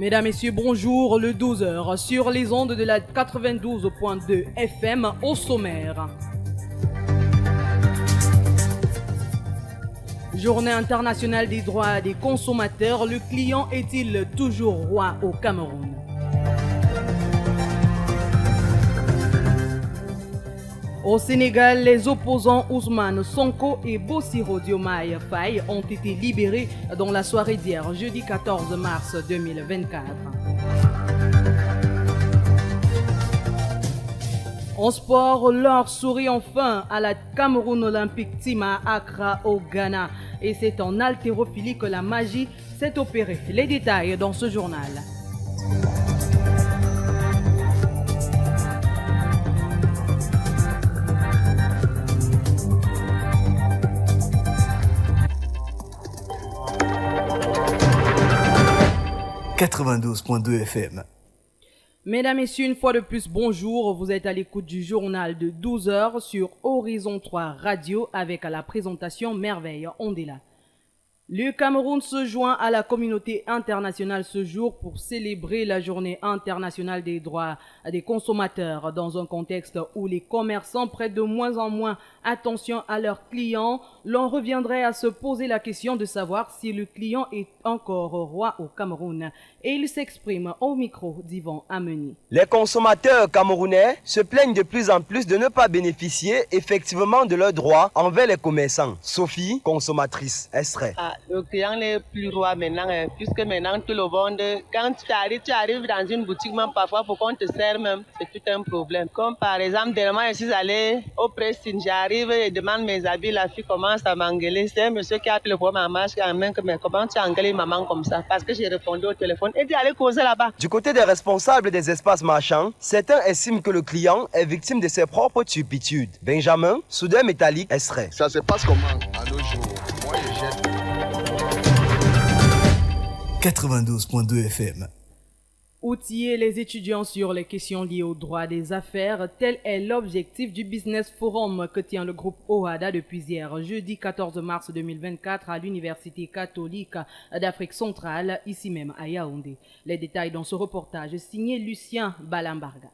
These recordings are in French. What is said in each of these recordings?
Mesdames, Messieurs, bonjour, le 12h sur les ondes de la 92.2 FM au sommaire. Journée internationale des droits des consommateurs, le client est-il toujours roi au Cameroun? Au Sénégal, les opposants Ousmane Sonko et Bassirou Diomaye Faye ont été libérés dans la soirée d'hier, jeudi 14 mars 2024. En sport, l'or sourit enfin à la Cameroun Olympique Team à Accra au Ghana. Et c'est en haltérophilie que la magie s'est opérée. Les détails dans ce journal. « 92.2 FM. Mesdames, Messieurs, une fois de plus, bonjour. Vous êtes à l'écoute du journal de 12h sur Horizon 3 Radio avec à la présentation Merveille Ondela. Le Cameroun se joint à la communauté internationale ce jour pour célébrer la journée internationale des droits des consommateurs dans un contexte où les commerçants prêtent de moins en moins attention à leurs clients. L'on reviendrait à se poser la question de savoir si le client est encore roi au Cameroun. Et il s'exprime au micro d'Yvan Ameni. Les consommateurs camerounais se plaignent de plus en plus de ne pas bénéficier effectivement de leurs droits envers les commerçants. Sophie, consommatrice, extrait. Le client n'est plus roi maintenant, puisque maintenant tout le monde, quand tu arrives dans une boutique, même parfois pour qu'on te serve même, c'est tout un problème. Comme par exemple, dernièrement, je suis allée au pressing, j'arrive et demande mes habits, la fille commence à m'engueuler. C'est un monsieur qui a pris le poids ma marche en main, mais comment tu as engueulé maman comme ça? Parce que j'ai répondu au téléphone et dit allez causer là-bas. Du côté des responsables des espaces marchands, certains estiment que le client est victime de ses propres turpitudes. Benjamin, soudeur métallique, extrait. Ça se passe comment à nos jours? Moi, je jette. 92.2 FM. Outiller les étudiants sur les questions liées aux droits des affaires, tel est l'objectif du Business Forum que tient le groupe OHADA depuis hier, jeudi 14 mars 2024 à l'Université catholique d'Afrique centrale, ici même à Yaoundé. Les détails dans ce reportage signé Lucien Balambarga.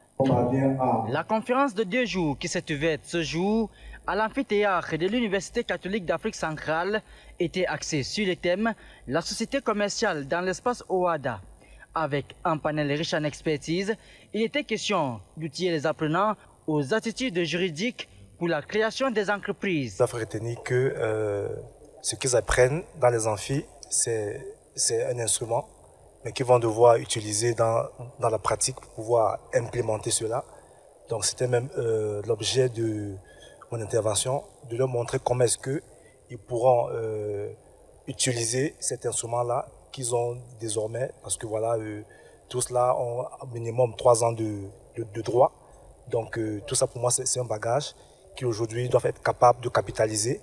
La conférence de 2 jours qui s'est ouverte ce jour à l'amphithéâtre de l'Université catholique d'Afrique centrale était axée sur le thème « La société commerciale dans l'espace OHADA ». Avec un panel riche en expertise, il était question d'outiller les apprenants aux attitudes juridiques pour la création des entreprises. Il faut retenir que ce qu'ils apprennent dans les amphis, c'est un instrument, mais qu'ils vont devoir utiliser dans la pratique pour pouvoir implémenter cela. Donc c'était même l'objet de mon intervention, de leur montrer comment est-ce qu'ils pourront utiliser cet instrument-là qu'ils ont désormais, parce que voilà, tous là ont au minimum 3 ans de droit. Donc tout ça pour moi c'est un bagage qui aujourd'hui doivent être capables de capitaliser,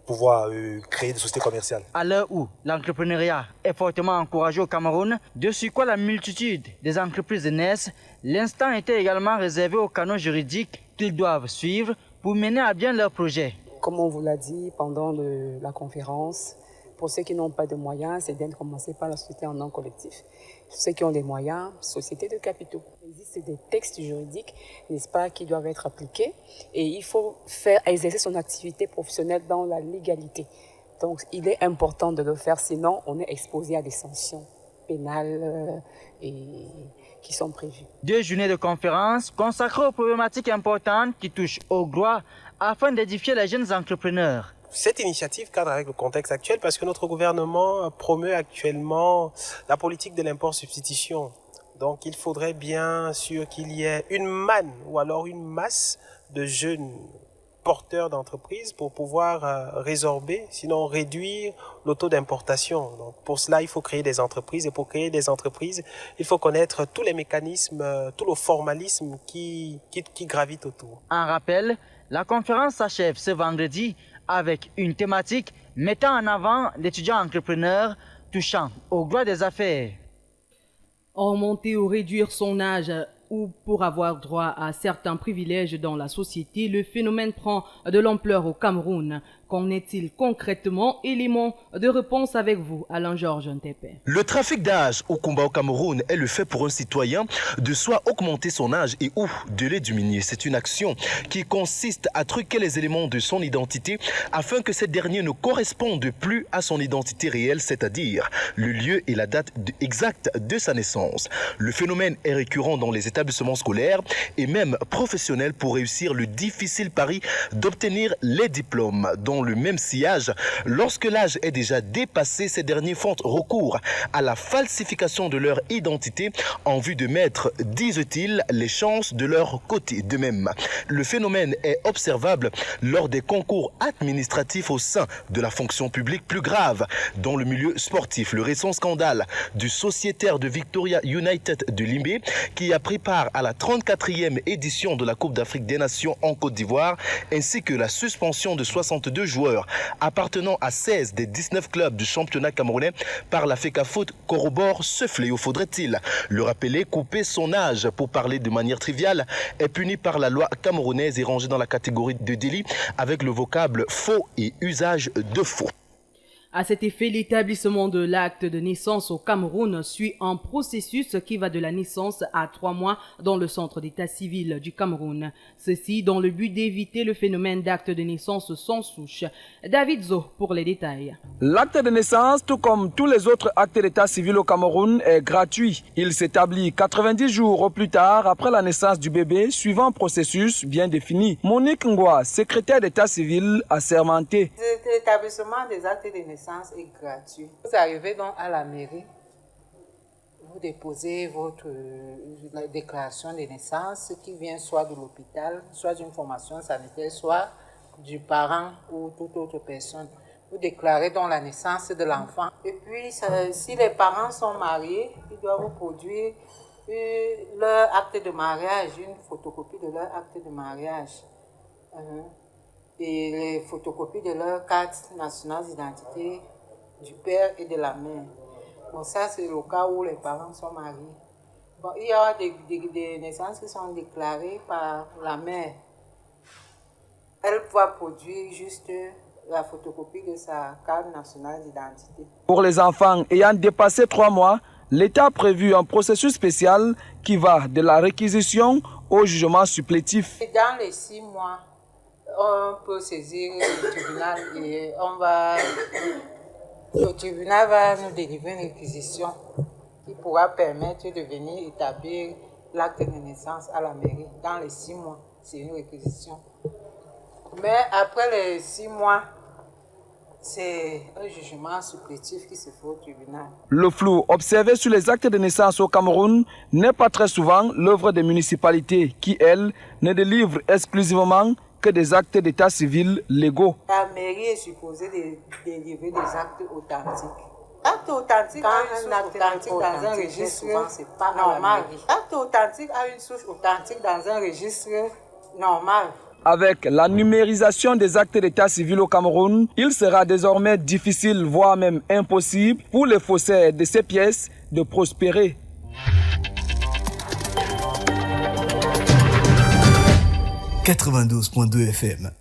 pouvoir créer des sociétés commerciales. À l'heure où l'entrepreneuriat est fortement encouragé au Cameroun, de sur quoi la multitude des entreprises naissent, l'instant était également réservé aux canaux juridiques qu'ils doivent suivre pour mener à bien leurs projets. Comme on vous l'a dit pendant la conférence, pour ceux qui n'ont pas de moyens, c'est bien de commencer par la société en nom collectif. Ceux qui ont des moyens, société de capitaux. Il existe des textes juridiques, n'est-ce pas, qui doivent être appliqués et il faut exercer son activité professionnelle dans la légalité. Donc, il est important de le faire, sinon on est exposé à des sanctions pénales qui sont prévues. 2 journées de conférences consacrées aux problématiques importantes qui touchent aux droits afin d'édifier les jeunes entrepreneurs. Cette initiative cadre avec le contexte actuel parce que notre gouvernement promeut actuellement la politique de l'import-substitution. Donc il faudrait bien sûr qu'il y ait une manne ou alors une masse de jeunes porteurs d'entreprises pour pouvoir résorber, sinon réduire le taux d'importation. Donc pour cela, il faut créer des entreprises et pour créer des entreprises, il faut connaître tous les mécanismes, tout le formalisme qui gravite autour. En rappel, la conférence s'achève ce vendredi avec une thématique mettant en avant l'étudiant entrepreneur touchant aux droits des affaires. Augmenter ou réduire son âge ou pour avoir droit à certains privilèges dans la société, le phénomène prend de l'ampleur au Cameroun. Qu'en est-il concrètement? Élément de réponse avec vous, Alain Georges Ntepe. Le trafic d'âge au combat au Cameroun est le fait pour un citoyen de soit augmenter son âge et ou de le diminuer. C'est une action qui consiste à truquer les éléments de son identité afin que cette dernière ne corresponde plus à son identité réelle, c'est-à-dire le lieu et la date exacte de sa naissance. Le phénomène est récurrent dans les établissements scolaires et même professionnels pour réussir le difficile pari d'obtenir les diplômes. Dans le même sillage, lorsque l'âge est déjà dépassé, ces derniers font recours à la falsification de leur identité en vue de mettre, disent-ils, les chances de leur côté. De même, le phénomène est observable lors des concours administratifs au sein de la fonction publique. Plus grave, dans le milieu sportif, le récent scandale du sociétaire de Victoria United de Limbé qui a pris part à la 34e édition de la Coupe d'Afrique des Nations en Côte d'Ivoire, ainsi que la suspension de 62 joueurs appartenant à 16 des 19 clubs du championnat camerounais par la FECAFOOT corrobore ce fléau. Faudrait-il le rappeler? Couper son âge pour parler de manière triviale est puni par la loi camerounaise et rangé dans la catégorie de délit avec le vocable faux et usage de faux. À cet effet, l'établissement de l'acte de naissance au Cameroun suit un processus qui va de la naissance à 3 mois dans le centre d'état civil du Cameroun. Ceci dans le but d'éviter le phénomène d'acte de naissance sans souche. David Zo pour les détails. L'acte de naissance, tout comme tous les autres actes d'état civil au Cameroun, est gratuit. Il s'établit 90 jours au plus tard après la naissance du bébé, suivant un processus bien défini. Monique Ngwa, secrétaire d'état civil, assermentée. L'établissement des actes de naissance est gratuit. Vous arrivez donc à la mairie, vous déposez votre déclaration de naissance qui vient soit de l'hôpital, soit d'une formation sanitaire, soit du parent ou toute autre personne. Vous déclarez donc la naissance de l'enfant. Et puis, si les parents sont mariés, ils doivent vous produire leur acte de mariage, une photocopie de leur acte de mariage. Et les photocopies de leur carte nationale d'identité du père et de la mère. Bon, ça, c'est le cas où les parents sont mariés. Bon, il y a des naissances qui sont déclarées par la mère. Elle va produire juste la photocopie de sa carte nationale d'identité. Pour les enfants ayant dépassé 3 mois, l'État a prévu un processus spécial qui va de la réquisition au jugement supplétif. Et dans les 6 mois, on peut saisir le tribunal et le tribunal va nous délivrer une réquisition qui pourra permettre de venir établir l'acte de naissance à la mairie. Dans les 6 mois, c'est une réquisition. Mais après les 6 mois, c'est un jugement supplétif qui se fait au tribunal. Le flou observé sur les actes de naissance au Cameroun n'est pas très souvent l'œuvre des municipalités qui, elles, ne délivrent exclusivement que des actes d'état civil légaux. La mairie est supposée délivrer des actes authentiques. Acte authentique a une acte authentique dans un registre, c'est pas normal. Acte authentique a une souche authentique dans un registre normal. Avec la numérisation des actes d'état civil au Cameroun, il sera désormais difficile, voire même impossible, pour les faussaires de ces pièces de prospérer. « 92.2 FM.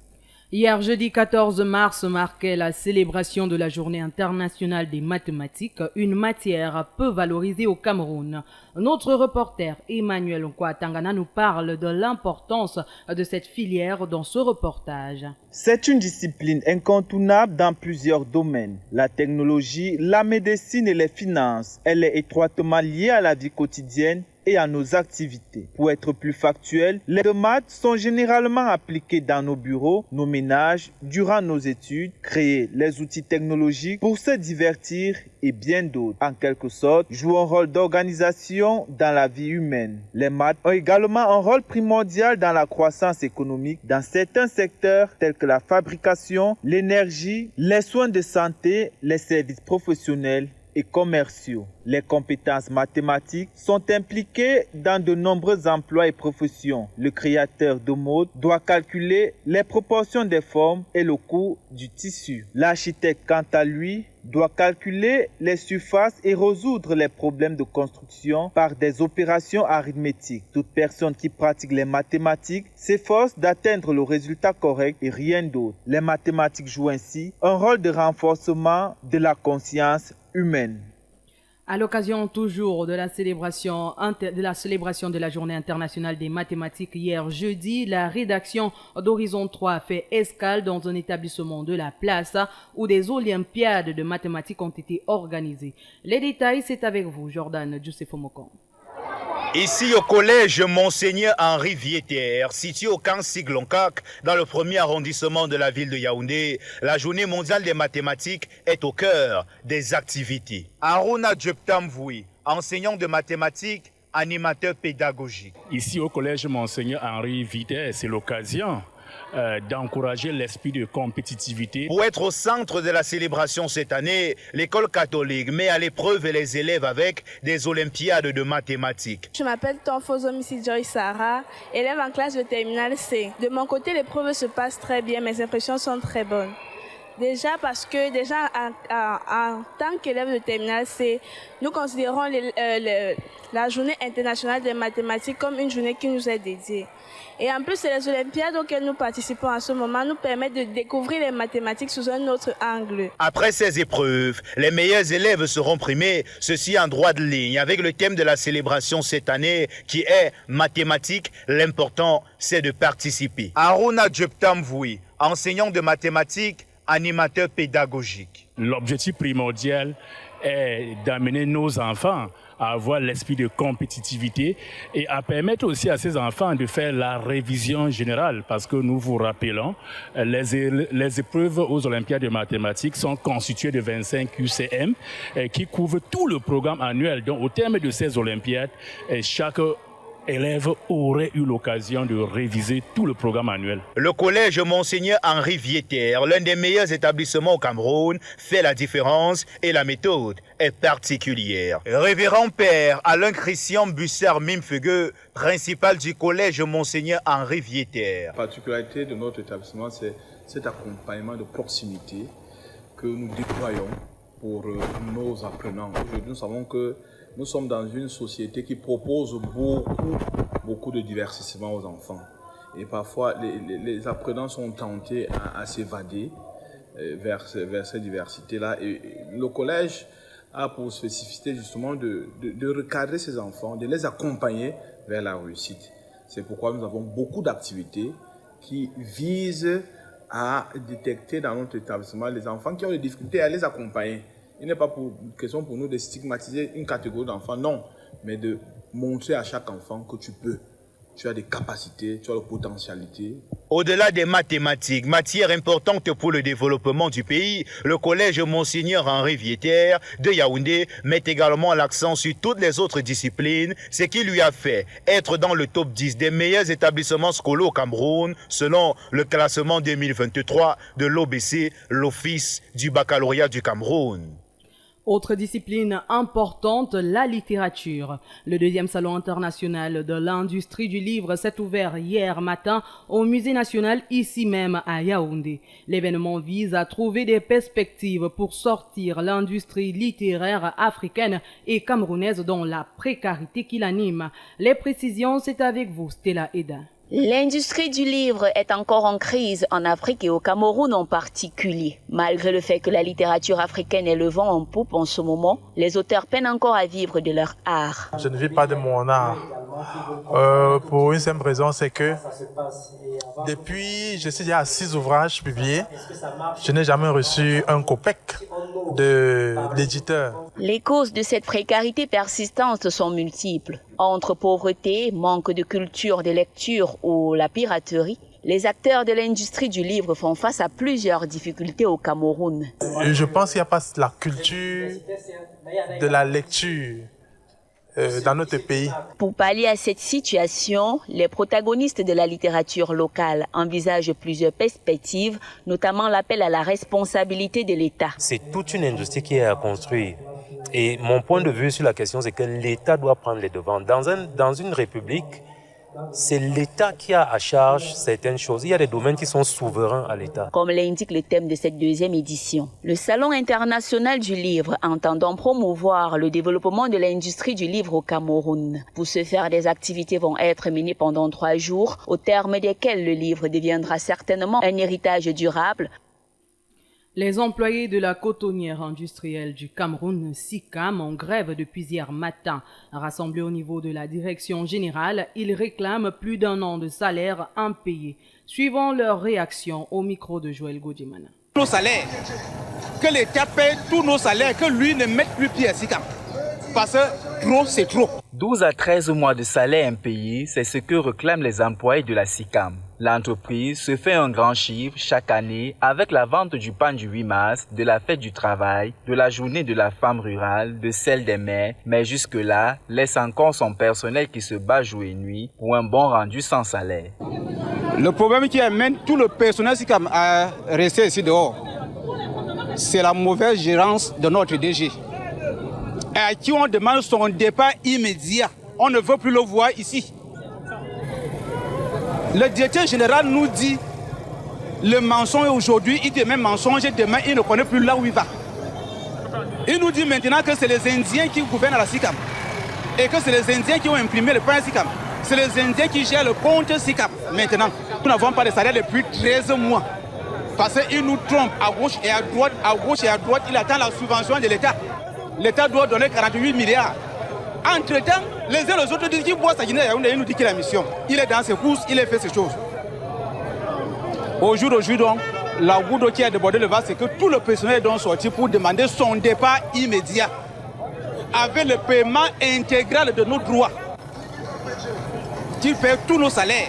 Hier, jeudi 14 mars, marquait la célébration de la Journée internationale des mathématiques, une matière peu valorisée au Cameroun. Notre reporter Emmanuel Nkwatangana nous parle de l'importance de cette filière dans ce reportage. C'est une discipline incontournable dans plusieurs domaines. La technologie, la médecine et les finances. Elle est étroitement liée à la vie quotidienne et à nos activités. Pour être plus factuel, les maths sont généralement appliquées dans nos bureaux, nos ménages, durant nos études, créer les outils technologiques pour se divertir et bien d'autres. En quelque sorte, jouent un rôle d'organisation dans la vie humaine. Les maths ont également un rôle primordial dans la croissance économique dans certains secteurs tels que la fabrication, l'énergie, les soins de santé, les services professionnels et commerciaux. Les compétences mathématiques sont impliquées dans de nombreux emplois et professions. Le créateur de mode doit calculer les proportions des formes et le coût du tissu. L'architecte, quant à lui, doit calculer les surfaces et résoudre les problèmes de construction par des opérations arithmétiques. Toute personne qui pratique les mathématiques s'efforce d'atteindre le résultat correct et rien d'autre. Les mathématiques jouent ainsi un rôle de renforcement de la conscience humaine. À l'occasion toujours de la célébration de la Journée internationale des mathématiques hier jeudi, la rédaction d'Horizon 3 fait escale dans un établissement de la place où des olympiades de mathématiques ont été organisées. Les détails, c'est avec vous, Jordan Djousefomokon. Ici au collège Monseigneur Henri Vieter, situé au camp Siglonkak, dans le premier arrondissement de la ville de Yaoundé, la journée mondiale des mathématiques est au cœur des activités. Aruna Djeptamvoui, enseignant de mathématiques, animateur pédagogique. Ici au collège Monseigneur Henri Vieter, c'est l'occasion d'encourager l'esprit de compétitivité. Pour être au centre de la célébration cette année, l'école catholique met à l'épreuve les élèves avec des olympiades de mathématiques. Je m'appelle Tonfozo Missy Joy Sarah, élève en classe de terminale C. De mon côté, l'épreuve se passe très bien, mes impressions sont très bonnes. Déjà parce que en tant qu'élève de terminale C, nous considérons la journée internationale des mathématiques comme une journée qui nous est dédiée. Et en plus, les olympiades auxquelles nous participons à ce moment nous permettent de découvrir les mathématiques sous un autre angle. Après ces épreuves, les meilleurs élèves seront primés, ceci en droit de ligne, avec le thème de la célébration cette année qui est mathématiques. L'important, c'est de participer. Aruna Djeptamvoui, enseignant de mathématiques, animateur pédagogique. L'objectif primordial est d'amener nos enfants à avoir l'esprit de compétitivité et à permettre aussi à ces enfants de faire la révision générale parce que nous vous rappelons, les épreuves aux Olympiades de mathématiques sont constituées de 25 UCM qui couvrent tout le programme annuel. Donc au terme de ces Olympiades, chaque élève aurait eu l'occasion de réviser tout le programme annuel. Le collège Monseigneur Henri Vieter, l'un des meilleurs établissements au Cameroun, fait la différence et la méthode est particulière. Révérend Père Alain Christian Busser Mimfeugue, principal du collège Monseigneur Henri Vieter. La particularité de notre établissement, c'est cet accompagnement de proximité que nous déployons pour nos apprenants. Aujourd'hui, nous savons que nous sommes dans une société qui propose beaucoup de divertissement aux enfants. Et parfois, les apprenants sont tentés à s'évader vers cette diversité-là. Et le collège a pour spécificité justement de recadrer ces enfants, de les accompagner vers la réussite. C'est pourquoi nous avons beaucoup d'activités qui visent à détecter dans notre établissement les enfants qui ont des difficultés à les accompagner. Il n'est pas question pour nous de stigmatiser une catégorie d'enfants, non, mais de montrer à chaque enfant que tu peux. Tu as des capacités, tu as des potentialités. Au-delà des mathématiques, matière importante pour le développement du pays, le collège Monseigneur Henri Vieter de Yaoundé met également l'accent sur toutes les autres disciplines, ce qui lui a fait être dans le top 10 des meilleurs établissements scolaires au Cameroun, selon le classement 2023 de l'OBC, l'Office du baccalauréat du Cameroun. Autre discipline importante, la littérature. Le deuxième salon international de l'industrie du livre s'est ouvert hier matin au Musée national ici même à Yaoundé. L'événement vise à trouver des perspectives pour sortir l'industrie littéraire africaine et camerounaise dans la précarité qui l'anime. Les précisions, c'est avec vous, Stella Eda. L'industrie du livre est encore en crise en Afrique et au Cameroun en particulier. Malgré le fait que la littérature africaine est le vent en poupe en ce moment, les auteurs peinent encore à vivre de leur art. Je ne vis pas de mon art. Pour une simple raison, c'est que depuis, je suis déjà à 6 ouvrages publiés, je n'ai jamais reçu un copec de l'éditeur. Les causes de cette précarité persistante sont multiples. Entre pauvreté, manque de culture de lecture ou la piraterie, les acteurs de l'industrie du livre font face à plusieurs difficultés au Cameroun. Je pense qu'il n'y a pas la culture de la lecture dans notre pays. Pour pallier à cette situation, les protagonistes de la littérature locale envisagent plusieurs perspectives, notamment l'appel à la responsabilité de l'État. C'est toute une industrie qui est à construire. Et mon point de vue sur la question, c'est que l'État doit prendre les devants. Dans une république, c'est l'État qui a à charge certaines choses. Il y a des domaines qui sont souverains à l'État. Comme l'indique le thème de cette deuxième édition, le Salon international du livre entendant promouvoir le développement de l'industrie du livre au Cameroun. Pour ce faire, des activités vont être menées pendant 3 jours, au terme desquelles le livre deviendra certainement un héritage durable. Les employés de la cotonnière industrielle du Cameroun, SICAM, en grève depuis hier matin. Rassemblés au niveau de la direction générale, ils réclament plus d'1 an de salaire impayé. Suivant leur réaction au micro de Joël Godimana. Nos salaires, que l'État paye tous nos salaires, que lui ne mette plus pied à SICAM. Parce que trop, c'est trop. 12 à 13 mois de salaire impayé, c'est ce que réclament les employés de la SICAM. L'entreprise se fait un grand chiffre chaque année avec la vente du pain du 8 mars, de la fête du travail, de la journée de la femme rurale, de celle des mères, mais jusque-là, laisse encore son personnel qui se bat jour et nuit pour un bon rendu sans salaire. Le problème qui amène tout le personnel SICAM à rester ici dehors, c'est la mauvaise gérance de notre DG. Et à qui on demande son départ immédiat. On ne veut plus le voir ici. Le directeur général nous dit le mensonge aujourd'hui, il dit même mensonge, demain il ne connaît plus là où il va. Il nous dit maintenant que c'est les Indiens qui gouvernent à la SICAM et que c'est les Indiens qui ont imprimé le pain SICAM. C'est les Indiens qui gèrent le compte SICAM maintenant. Nous n'avons pas de salaire depuis 13 mois parce qu'il nous trompe à gauche et à droite, il attend la subvention de l'État. L'État doit donner 48 milliards. Entre-temps, les uns et les autres disent qu'il boit sa Guinée, il nous dit qu'il a la mission. Il est dans ses courses, il a fait ses choses. Au jour d'aujourd'hui, donc, la goutte d'eau qui a débordé le vase, c'est que tout le personnel est donc sorti pour demander son départ immédiat, avec le paiement intégral de nos droits, qui paie tous nos salaires.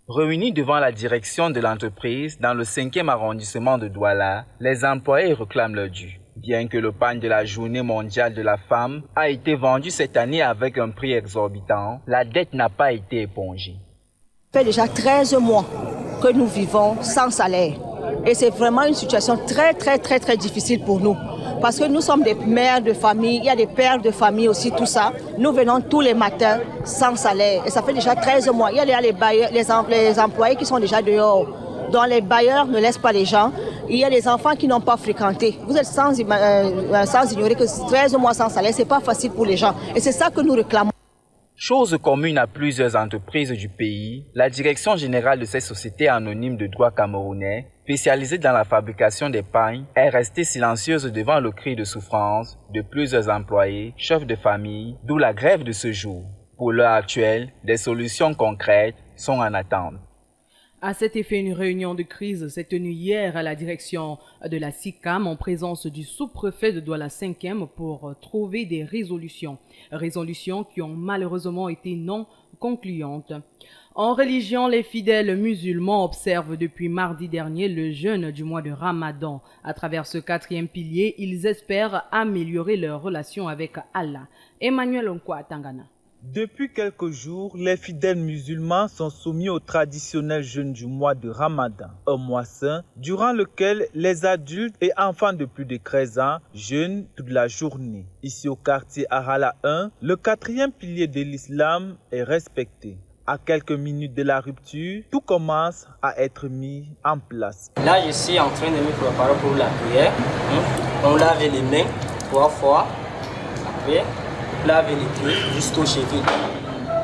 Réunis devant la direction de l'entreprise dans le 5e arrondissement de Douala, les employés réclament leur dû. Bien que le pain de la Journée mondiale de la femme a été vendu cette année avec un prix exorbitant, la dette n'a pas été épongée. Ça fait déjà 13 mois que nous vivons sans salaire. Et c'est vraiment une situation très difficile pour nous. Parce que nous sommes des mères de famille, il y a des pères de famille aussi, tout ça. Nous venons tous les matins sans salaire. Et ça fait déjà 13 mois. Il y a les bailleurs, les employés qui sont déjà dehors. Dont les bailleurs ne laissent pas les gens. Il y a des enfants qui n'ont pas fréquenté. Vous êtes sans ignorer que 13 mois sans salaire, ce n'est pas facile pour les gens. Et c'est ça que nous réclamons. Chose commune à plusieurs entreprises du pays, la direction générale de ces sociétés anonymes de droit camerounais, spécialisée dans la fabrication des pains, est restée silencieuse devant le cri de souffrance de plusieurs employés, chefs de famille, d'où la grève de ce jour. Pour l'heure actuelle, des solutions concrètes sont en attente. À cet effet, une réunion de crise s'est tenue hier à la direction de la SICAM en présence du sous-préfet de Douala 5e pour trouver des résolutions. Résolutions qui ont malheureusement été non concluantes. En religion, les fidèles musulmans observent depuis mardi dernier le jeûne du mois de Ramadan. À travers ce 4e pilier, ils espèrent améliorer leur relation avec Allah. Emmanuel Onkwa Tangana. Depuis quelques jours, les fidèles musulmans sont soumis au traditionnel jeûne du mois de Ramadan, un mois saint durant lequel les adultes et enfants de plus de 13 ans jeûnent toute la journée. Ici au quartier Arala 1, le 4e pilier de l'islam est respecté. À quelques minutes de la rupture, tout commence à être mis en place. Là, je suis en train de me préparer pour la prière. On lave les mains 3 fois. Après, laver les pieds jusqu'au cheville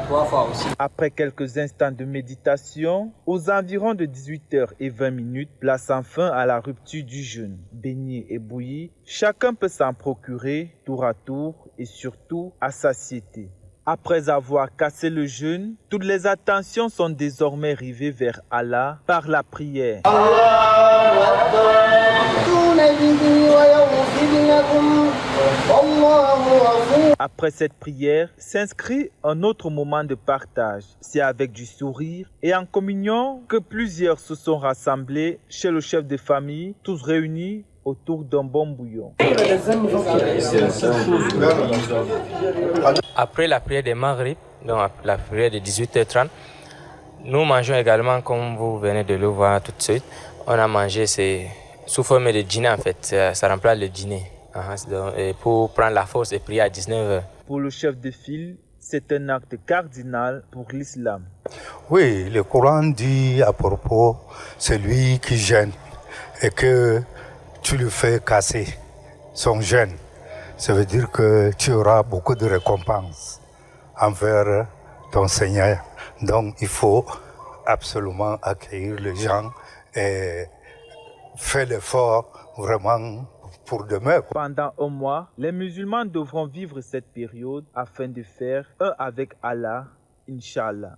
3 fois aussi. Après quelques instants de méditation, aux environs de 18h20, place enfin à la rupture du jeûne. Baignés et bouillis, chacun peut s'en procurer tour à tour et surtout à satiété. Après avoir cassé le jeûne, toutes les attentions sont désormais rivées vers Allah par la prière. Après cette prière, s'inscrit un autre moment de partage. C'est avec du sourire et en communion que plusieurs se sont rassemblés chez le chef de famille, tous réunis autour d'un bon bouillon. Après la prière des Maghrib, donc la prière de 18h30, nous mangeons également, comme vous venez de le voir tout de suite, on a mangé, c'est sous forme de dîner en fait, ça remplace le dîner. Et pour prendre la force et prier à 19h. Pour le chef de file, c'est un acte cardinal pour l'islam. Oui, le Coran dit à propos, celui qui jeûne et que tu lui fais casser son jeûne, ça veut dire que tu auras beaucoup de récompenses envers ton Seigneur. Donc il faut absolument accueillir les gens et faire l'effort vraiment pour demain. Pendant un mois, les musulmans devront vivre cette période afin de faire un avec Allah, Inch'Allah.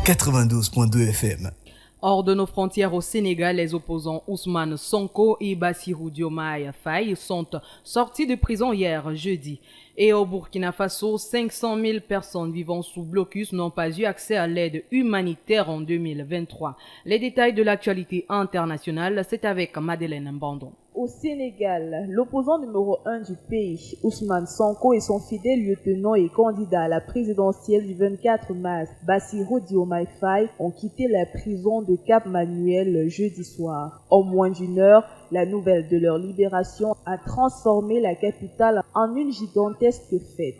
« 92.2 FM. Hors de nos frontières au Sénégal, les opposants Ousmane Sonko et Bassirou Diomaye Faye sont sortis de prison hier, jeudi. Et au Burkina Faso, 500 000 personnes vivant sous blocus n'ont pas eu accès à l'aide humanitaire en 2023. Les détails de l'actualité internationale, c'est avec Madeleine Mbandon. Au Sénégal, l'opposant numéro 1 du pays, Ousmane Sonko, et son fidèle lieutenant et candidat à la présidentielle du 24 mars, Bassirou Diomaye Faye, ont quitté la prison de Cap Manuel jeudi soir. En moins d'une heure, la nouvelle de leur libération a transformé la capitale en une gigantesque fête.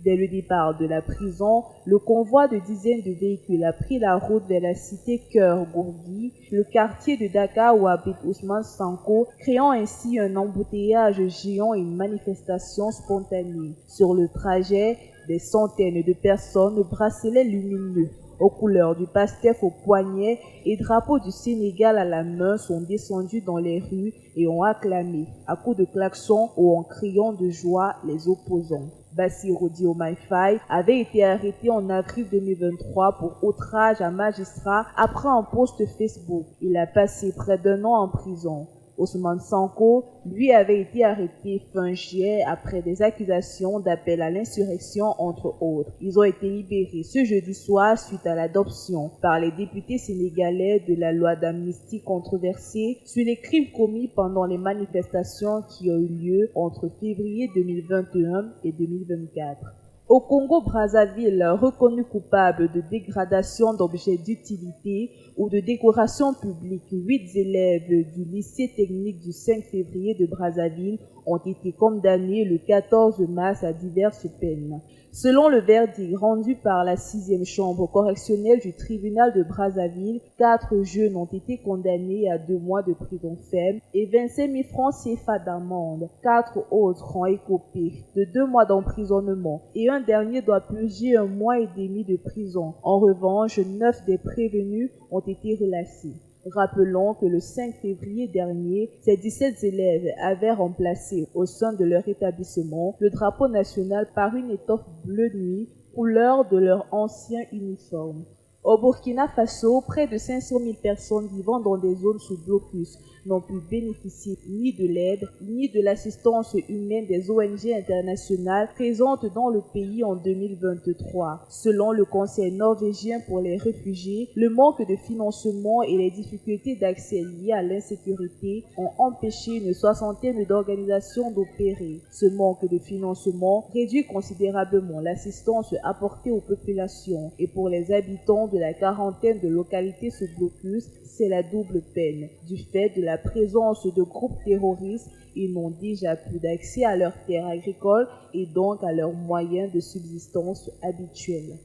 Dès le départ de la prison, le convoi de dizaines de véhicules a pris la route vers la cité Cœur-Gourgui, le quartier de Dakar où habite Ousmane Sonko, créant ainsi un embouteillage géant et une manifestation spontanée. Sur le trajet, des centaines de personnes, bracelets lumineux aux couleurs du PASTEF au poignet et drapeau du Sénégal à la main, sont descendus dans les rues et ont acclamé, à coups de klaxon ou en criant de joie, les opposants. Bassirou Diomaye Faye avait été arrêté en avril 2023 pour outrage à magistrat après un post Facebook. Il a passé près d'un an en prison. Ousmane Sonko, lui, avait été arrêté fin juillet après des accusations d'appel à l'insurrection, entre autres. Ils ont été libérés ce jeudi soir suite à l'adoption par les députés sénégalais de la loi d'amnistie controversée sur les crimes commis pendant les manifestations qui ont eu lieu entre février 2021 et 2024. Au Congo-Brazzaville, reconnu coupable de dégradation d'objets d'utilité ou de décoration publique, 8 élèves du lycée technique du 5 février de Brazzaville ont été condamnés le 14 mars à diverses peines. Selon le verdict rendu par la 6e chambre correctionnelle du tribunal de Brazzaville, 4 jeunes ont été condamnés à 2 mois de prison ferme et 25 000 francs CFA d'amende. 4 autres ont écopé de 2 mois d'emprisonnement et un dernier doit purger 1 mois et demi de prison. En revanche, 9 des prévenus ont été relâchés. Rappelons que le 5 février dernier, ces 17 élèves avaient remplacé au sein de leur établissement le drapeau national par une étoffe bleu nuit, couleur de leur ancien uniforme. Au Burkina Faso, près de 500 000 personnes vivant dans des zones sous blocus n'ont pu bénéficier ni de l'aide, ni de l'assistance humaine des ONG internationales présentes dans le pays en 2023. Selon le Conseil norvégien pour les réfugiés, le manque de financement et les difficultés d'accès liées à l'insécurité ont empêché une soixantaine d'organisations d'opérer. Ce manque de financement réduit considérablement l'assistance apportée aux populations et pour les habitants de la quarantaine de localités sous blocus, c'est la double peine. Du fait de la présence de groupes terroristes, ils n'ont déjà plus d'accès à leurs terres agricoles et donc à leurs moyens de subsistance habituels.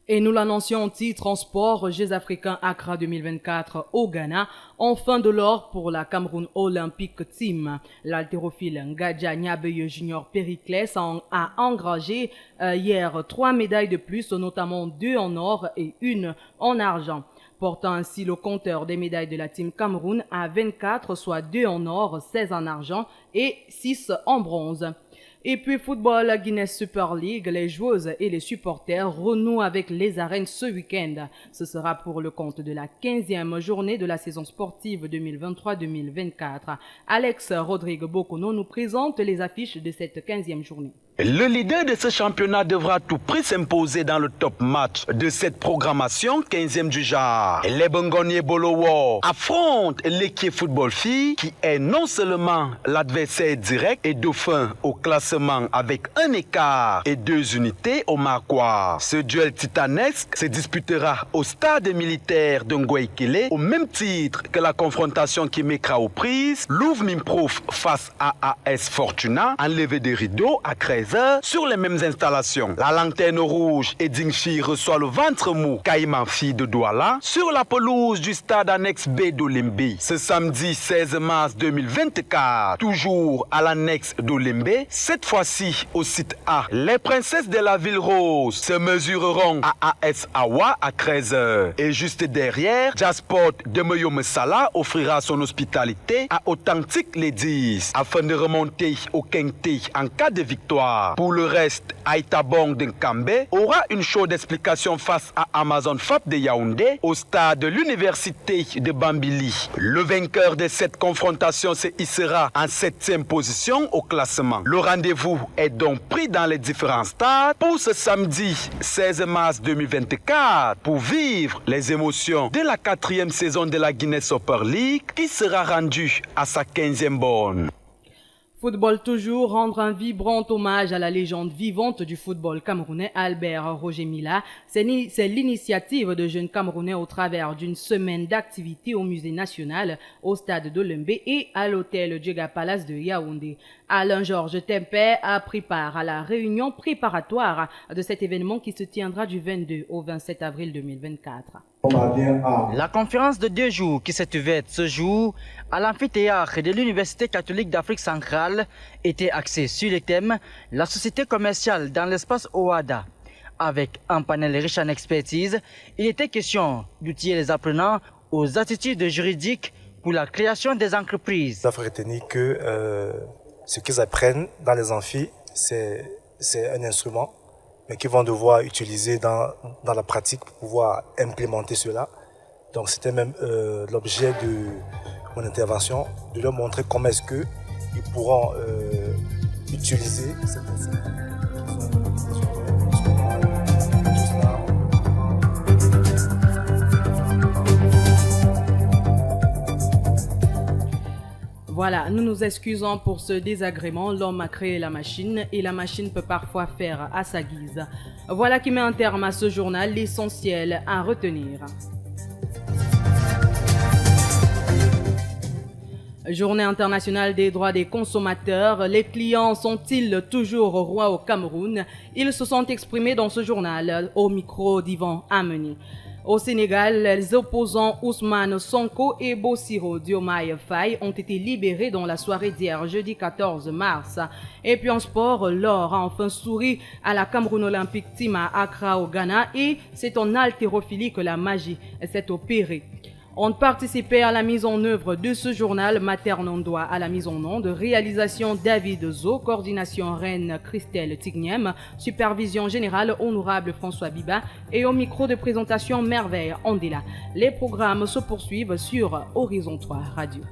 Et nous l'annoncions en titre en sport, Jeux africains Accra 2024 au Ghana, enfin de l'or pour la Cameroun Olympic Team. L'haltérophile Ngadja Nyabeye Junior Périclès a engrangé hier 3 médailles de plus, notamment 2 en or et 1 en argent, portant ainsi le compteur des médailles de la Team Cameroun à 24, soit 2 en or, 16 en argent et 6 en bronze. Et puis football, Guinness Super League, les joueuses et les supporters renouent avec les arènes ce week-end. Ce sera pour le compte de la 15e journée de la saison sportive 2023-2024. Alex Rodrigue Bokono nous présente les affiches de cette 15e journée. Le leader de ce championnat devra à tout prix s'imposer dans le top match de cette programmation 15e du genre. Les Bongoniers Bolowo affrontent l'équipe football filles qui est non seulement l'adversaire direct et dauphin au classement avec un écart et 2 unités au Marquois. Ce duel titanesque se disputera au stade militaire de Ngouaikele au même titre que la confrontation qui mettra aux prises Louvre Mimprof face à AS Fortuna, enlevé des rideaux à 13h sur les mêmes installations. La lanterne rouge et Dingfi reçoit le ventre mou Caïmanfi de Douala sur la pelouse du stade annexe B d'Olembe. Ce samedi 16 mars 2024, toujours à l'annexe d'Olembe, cette fois-ci au site A, les princesses de la ville rose se mesureront à AS Awa à 13h. Et juste derrière, Jasport de Moyomesala offrira son hospitalité à Authentic Ladies afin de remonter au Kente en cas de victoire. Pour le reste, Aïtabong de Nkambe aura une chaude explication face à Amazon FAP de Yaoundé au stade de l'université de Bambili. Le vainqueur de cette confrontation se hissera en 7e position au classement. Le rendez-vous est donc pris dans les différents stades pour ce samedi 16 mars 2024 pour vivre les émotions de la 4e saison de la Guinness Super League qui sera rendue à sa 15e borne. Football toujours, rendre un vibrant hommage à la légende vivante du football camerounais, Albert Roger Mila. C'est l'initiative de jeunes Camerounais au travers d'une semaine d'activités au musée national, au stade d'Olembe et à l'hôtel Djega Palace de Yaoundé. Alain-Georges Tempé a pris part à la réunion préparatoire de cet événement qui se tiendra du 22 au 27 avril 2024. La conférence de 2 jours qui s'est ouverte ce jour à l'amphithéâtre de l'Université catholique d'Afrique centrale était axée sur le thème « La société commerciale dans l'espace OADA ». Avec un panel riche en expertise, il était question d'outiller les apprenants aux attitudes juridiques pour la création des entreprises. Il faut retenir que ce qu'ils apprennent dans les amphis, c'est un instrument, mais qu'ils vont devoir utiliser dans la pratique pour pouvoir implémenter cela. Donc c'était même l'objet de mon intervention, de leur montrer comment est-ce qu'ils pourront utiliser cet instrument. Voilà, nous nous excusons pour ce désagrément. L'homme a créé la machine et la machine peut parfois faire à sa guise. Voilà qui met un terme à ce journal, l'essentiel à retenir. Journée internationale des droits des consommateurs. Les clients sont-ils toujours rois au Cameroun? Ils se sont exprimés dans ce journal au micro d'Yvan Ameni. Au Sénégal, les opposants Ousmane Sonko et Bassirou Diomaye Faye ont été libérés dans la soirée d'hier, jeudi 14 mars. Et puis en sport, l'or a enfin souri à la Cameroun Olympique Team à Accra au Ghana et c'est en haltérophilie que la magie s'est opérée. On participait à la mise en œuvre de ce journal Maternondois à la mise en onde, réalisation David Zo, coordination Reine Christelle Tigniem, supervision générale honorable François Biba et au micro de présentation Merveille Andela. Les programmes se poursuivent sur Horizon 3 Radio.